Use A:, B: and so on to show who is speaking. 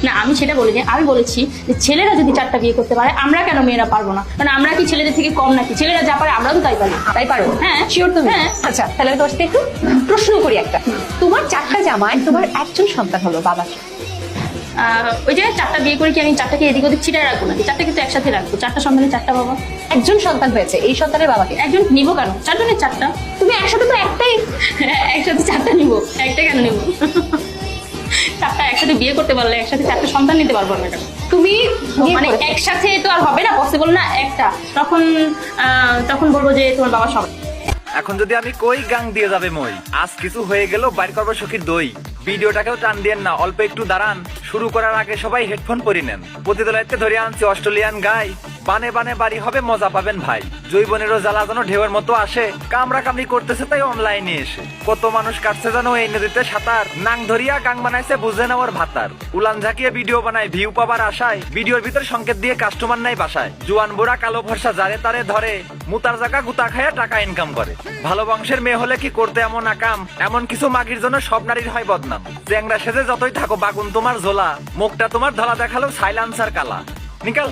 A: না আমি সেটা বলিনি, আমি বলেছি যে ছেলেরা যদি 4টা বিয়ে করতে পারে আমরা কেন মেয়েরা পারবো না? মানে আমরা কি ছেলেদের থেকে কম নাকি? ছেলেরা যা পারে আমরাও তো তাই পারি।
B: তাই পারো?
A: হ্যাঁ
B: শিওর তুমি?
A: হ্যাঁ।
B: আচ্ছা তাহলে আমি তোমার সাথে একটু প্রশ্ন করি একটা। তোমার 4টা জামাই, তোমার একজন সন্তান হলো, বাবা
A: ওই যে 4টা বিয়ে করে কি আমি 4টাকে এদিক ওদিক ছিটায় রাখবো নাকি? 4টা কিন্তু একসাথে রাখবো। 4টা সন্তানের 4টা বাবা।
B: একজন সন্তান হয়েছে, এই সন্তানের বাবাকে
A: একজন নিবো কেন? 4জনের 4টা।
B: তুমি একসাথে তো একটাই।
A: একসাথে 4টা নিবো, একটা কেন নিবো? 4টা একসাথে বিয়ে করতে পারলে একসাথে 4টা সন্তান নিতে পারবো না কেন?
B: তুমি
A: মানে একসাথে তো আর হবে না, পসিবল না একটা। তখন বলবো যে তোমার বাবা সব।
C: এখন যদি আমি কই গাং দিয়ে যাবে মই, আজ কিছু হয়ে গেল বাইর করবো সখীর দই। ভিডিওটাকেও টান দিয়েন না, অল্প একটু দাঁড়ান। শুরু করার আগে সবাই হেডফোন পরে নেন। প্রতিদলাইতে ধরে আনছি অস্ট্রেলিয়ান গাই, বানে বানে বাড়ি হবে, মজা পাবেন ভাই। জৈবনেরও জ্বালা যেন ঢেউয়ের মতো আসে, কামড়া কামড়ি করতেছে তাই অনলাইনে এসে। কত মানুষ কাটছে জানো এই নদীতে সাঁতার, নাং ধরিয়া গাং বানাইছে বুঝে নেওয়ার ভাতার। উলান ঝাঁকিয়ে ভিডিও বানায় ভিউ পাবার আশায়, ভিডিওর ভিতর সংকেত দিয়ে কাস্টমার নাই বাসায়। জুয়ান বুড়া কালো ভরসা যারে তারে ধরে, মুতার জায়গা গুতা খায়া টাকা ইনকাম করে। ভালো বংশের মেয়ে হলে কি করতে এমন আকাম, এমন কিছু মাগির জন্য সব নারীর হয় বদনাম। চ্যাংরা সেজে যতই থাকো বাগুন তোমার ঝোলা, মুখটা তোমার ধলা দেখালো সাইলেন্সার কালা। নিকাল।